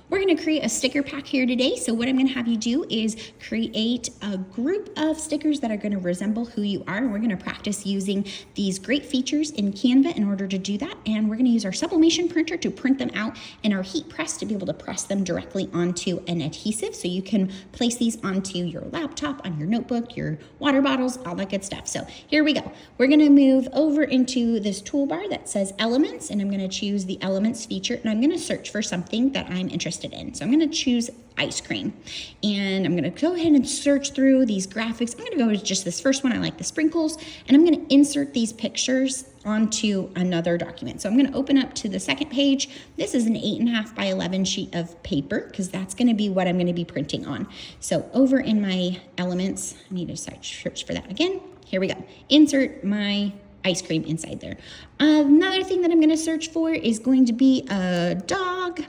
We're going to create a sticker pack here today. So what I'm going to have you do is create a group of stickers that are going to resemble who you are. And we're going to practice using these great features in Canva in order to do that. And we're going to use our sublimation printer to print them out and our heat press to be able to press them directly onto an adhesive. So you can place these onto your laptop, on your notebook, your water bottles, all that good stuff. So here we go. We're going to move over into this toolbar that says elements, and I'm going to choose the elements feature, and I'm going to search for something that I'm interested in. So I'm going to choose ice cream, and I'm going to go ahead and search through these graphics. I'm going to go with just this first one. I like the sprinkles, and I'm going to insert these pictures onto another document. So I'm going to open up to the second page. This is an 8.5 by 11 sheet of paper because that's going to be what I'm going to be printing on. So over in my elements, I need to search for that again. Here we go. Insert my ice cream inside there. Another thing that I'm going to search for is going to be a dog.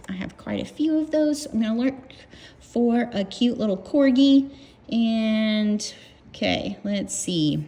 I have quite a few of those. So I'm going to look for a cute little corgi. And okay, let's see.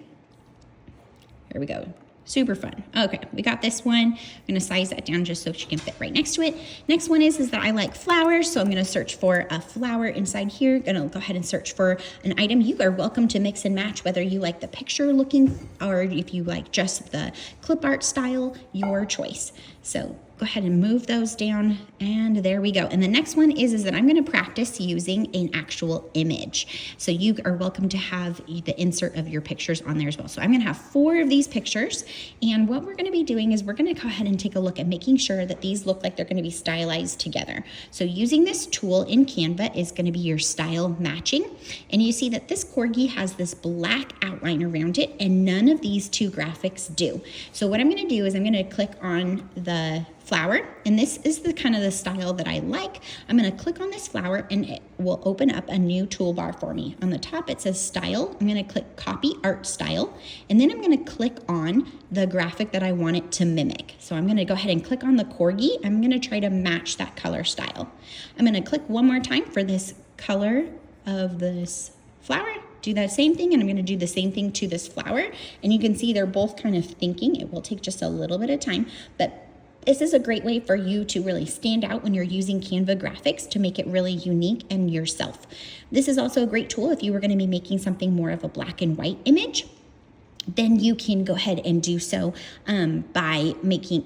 Here we go. Super fun. Okay, we got this one. I'm going to size that down just so she can fit right next to it. Next one is that I like flowers, so I'm going to search for a flower inside here. Going to go ahead and search for an item. You are welcome to mix and match whether you like the picture looking or if you like just the clip art style, your choice. So go ahead and move those down, and there we go. And the next one is that I'm going to practice using an actual image. So you are welcome to have the insert of your pictures on there as well. So I'm going to have 4 of these pictures, and what we're going to be doing is we're going to go ahead and take a look at making sure that these look like they're going to be stylized together. So using this tool in Canva is going to be your style matching, and you see that this corgi has this black outline around it, and none of these 2 graphics do. So what I'm going to do is I'm going to click on the flower, and this is the kind of the style that I like. I'm going to click on this flower and it will open up a new toolbar for me. On the top it says style. I'm going to click copy art style, and then I'm going to click on the graphic that I want it to mimic. So I'm going to go ahead and click on the corgi. I'm going to try to match that color style. I'm going to click one more time for this color of this flower. Do that same thing, and I'm going to do the same thing to this flower, and you can see they're both kind of thinking. It will take just a little bit of time, but this is a great way for you to really stand out when you're using Canva graphics to make it really unique and yourself. This is also a great tool if you were going to be making something more of a black and white image. Then you can go ahead and do so by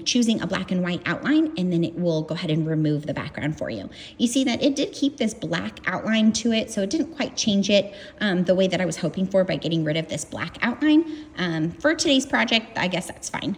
choosing a black and white outline, and then it will go ahead and remove the background for you. You see that it did keep this black outline to it, so it didn't quite change it the way that I was hoping for by getting rid of this black outline. For today's project, I guess that's fine.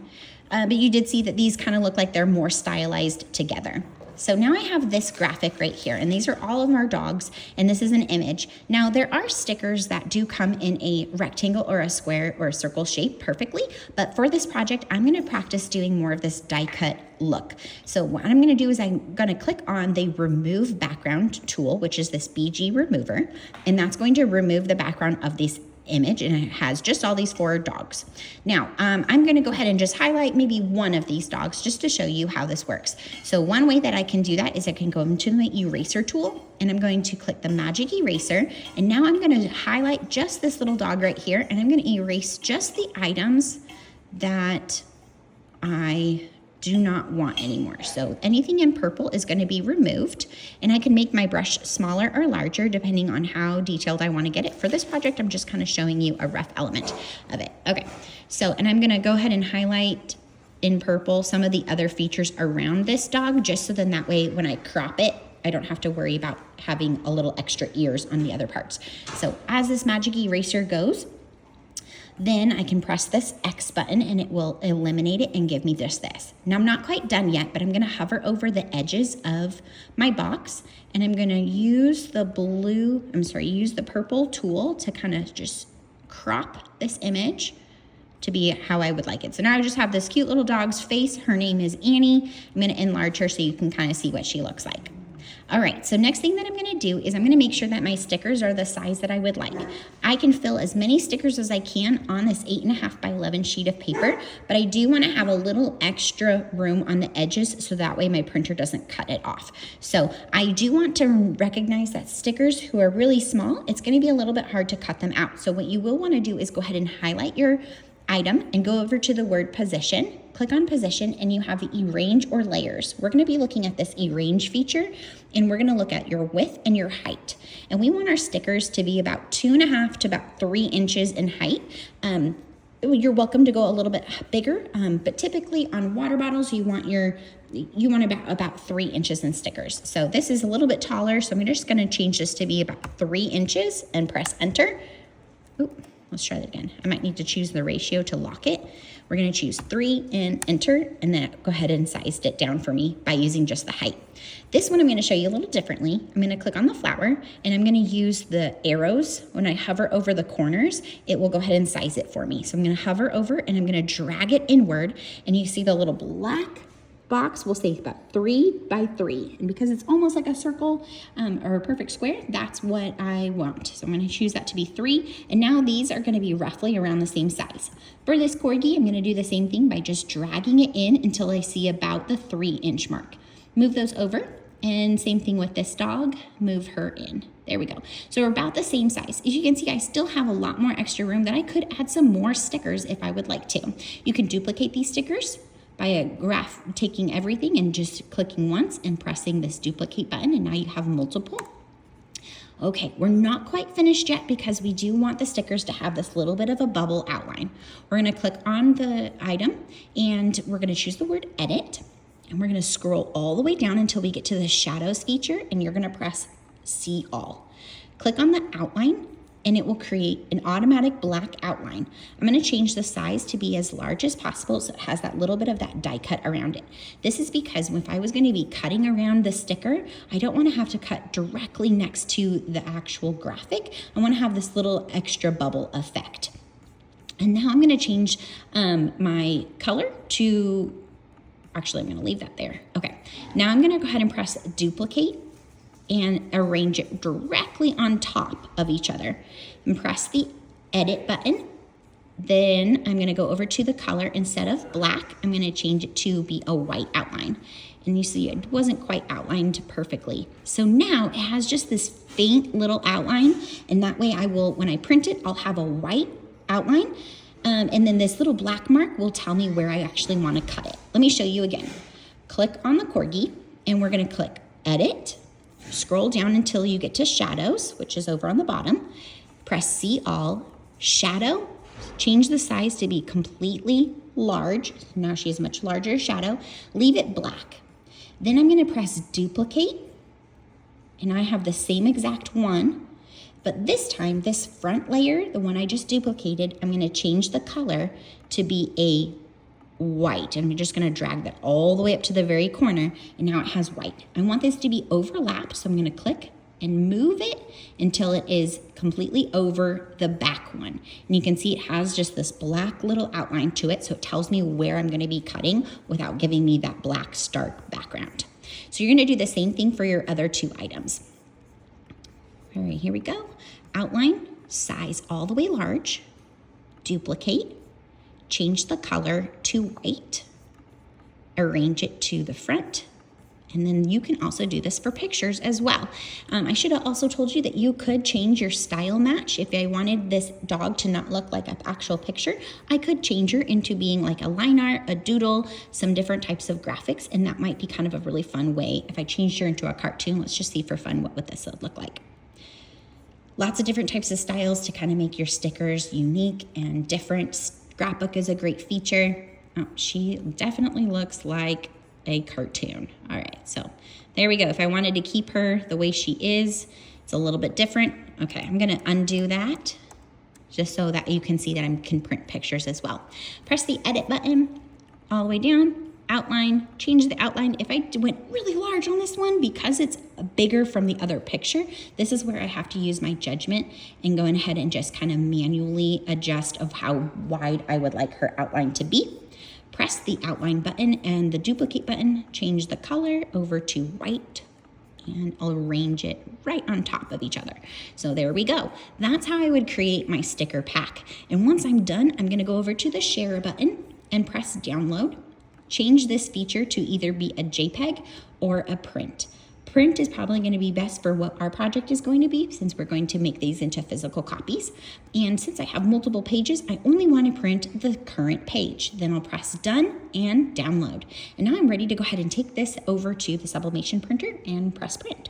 But you did see that these kind of look like they're more stylized together. So now I have this graphic right here, and these are all of our dogs, and this is an image. Now there are stickers that do come in a rectangle or a square or a circle shape perfectly, but for this project, I'm gonna practice doing more of this die cut look. So what I'm gonna do is I'm gonna click on the remove background tool, which is this BG remover, and that's going to remove the background of this image, and it has just all these 4 dogs. Now, I'm going to go ahead and just highlight maybe one of these dogs just to show you how this works. So one way that I can do that is I can go into my eraser tool, and I'm going to click the magic eraser, and now I'm going to highlight just this little dog right here, and I'm going to erase just the items that I do not want anymore. So anything in purple is going to be removed, and I can make my brush smaller or larger depending on how detailed I want to get it. For this project, I'm just kind of showing you a rough element of it. Okay, so, and I'm going to go ahead and highlight in purple some of the other features around this dog, just so then that way when I crop it, I don't have to worry about having a little extra ears on the other parts. So as this magic eraser goes, then I can press this X button and it will eliminate it and give me just this. Now I'm not quite done yet, but I'm gonna hover over the edges of my box, and I'm gonna use the purple tool to kind of just crop this image to be how I would like it. So now I just have this cute little dog's face. Her name is Annie. I'm gonna enlarge her so you can kind of see what she looks like. All right, so next thing that I'm gonna do is I'm gonna make sure that my stickers are the size that I would like. I can fill as many stickers as I can on this 8.5 by 11 sheet of paper, but I do wanna have a little extra room on the edges so that way my printer doesn't cut it off. So I do want to recognize that stickers who are really small, it's gonna be a little bit hard to cut them out. So what you will wanna do is go ahead and highlight your item and go over to the word position, click on position and you have the arrange or layers. We're gonna be looking at this arrange feature and we're gonna look at your width and your height. And we want our stickers to be about 2.5 to about 3 inches in height. You're welcome to go a little bit bigger, but typically on water bottles, you want about 3 inches in stickers. So this is a little bit taller, so I'm just gonna change this to be about 3 inches and press enter. Oop, let's try that again. I might need to choose the ratio to lock it. We're gonna choose 3 and enter, and then go ahead and size it down for me by using just the height. This one I'm gonna show you a little differently. I'm gonna click on the flower, and I'm gonna use the arrows. When I hover over the corners, it will go ahead and size it for me. So I'm gonna hover over, and I'm gonna drag it inward, and you see the little black box will say about 3 by 3. And because it's almost like a circle or a perfect square, that's what I want. So I'm gonna choose that to be 3. And now these are gonna be roughly around the same size. For this corgi, I'm gonna do the same thing by just dragging it in until I see about the 3-inch mark. Move those over, and same thing with this dog, move her in. There we go. So we're about the same size. As you can see, I still have a lot more extra room that I could add some more stickers if I would like to. You can duplicate these stickers by a graph, taking everything and just clicking once and pressing this duplicate button, and now you have multiple. Okay, we're not quite finished yet because we do want the stickers to have this little bit of a bubble outline. We're gonna click on the item and we're gonna choose the word edit, and we're gonna scroll all the way down until we get to the shadows feature, and you're gonna press see all. Click on the outline and it will create an automatic black outline. I'm gonna change the size to be as large as possible so it has that little bit of that die cut around it. This is because if I was gonna be cutting around the sticker, I don't wanna have to cut directly next to the actual graphic. I wanna have this little extra bubble effect. And now I'm gonna change my color to, actually I'm gonna leave that there. Okay, now I'm gonna go ahead and press duplicate and arrange it directly on top of each other. And press the edit button. Then I'm gonna go over to the color. Instead of black, I'm gonna change it to be a white outline. And you see it wasn't quite outlined perfectly. So now it has just this faint little outline, and that way I will, when I print it, I'll have a white outline. And then this little black mark will tell me where I actually wanna cut it. Let me show you again. Click on the corgi, and we're gonna click edit. Scroll down until you get to shadows, which is over on the bottom. Press see all, shadow, change the size to be completely large. Now she has much larger shadow. Leave it black. Then I'm gonna press duplicate, and I have the same exact one, but this time, this front layer, the one I just duplicated, I'm gonna change the color to be a white, and I'm just gonna drag that all the way up to the very corner, and now it has white. I want this to be overlapped, so I'm gonna click and move it until it is completely over the back one. And you can see it has just this black little outline to it, so it tells me where I'm gonna be cutting without giving me that black stark background. So you're gonna do the same thing for your other 2 items. All right, here we go. Outline, size all the way large, duplicate, change the color to white, arrange it to the front, and then you can also do this for pictures as well. I should have also told you that you could change your style match. If I wanted this dog to not look like an actual picture, I could change her into being like a line art, a doodle, some different types of graphics, and that might be kind of a really fun way. If I changed her into a cartoon, let's just see for fun what would this look like. Lots of different types of styles to kind of make your stickers unique and different. Scrapbook is a great feature. Oh, she definitely looks like a cartoon. All right, so there we go. If I wanted to keep her the way she is, it's a little bit different. Okay, I'm gonna undo that just so that you can see that I can print pictures as well. Press the edit button all the way down, outline, change the outline. If I went really large on this one, because it's bigger from the other picture, this is where I have to use my judgment and go ahead and just kind of manually adjust of how wide I would like her outline to be. Press the outline button and the duplicate button, change the color over to white, and I'll arrange it right on top of each other. So there we go. That's how I would create my sticker pack. And once I'm done, I'm gonna go over to the share button and press download. Change this feature to either be a JPEG or a print. Print is probably going to be best for what our project is going to be, since we're going to make these into physical copies. And since I have multiple pages, I only want to print the current page. Then I'll press done and download. And now I'm ready to go ahead and take this over to the sublimation printer and press print.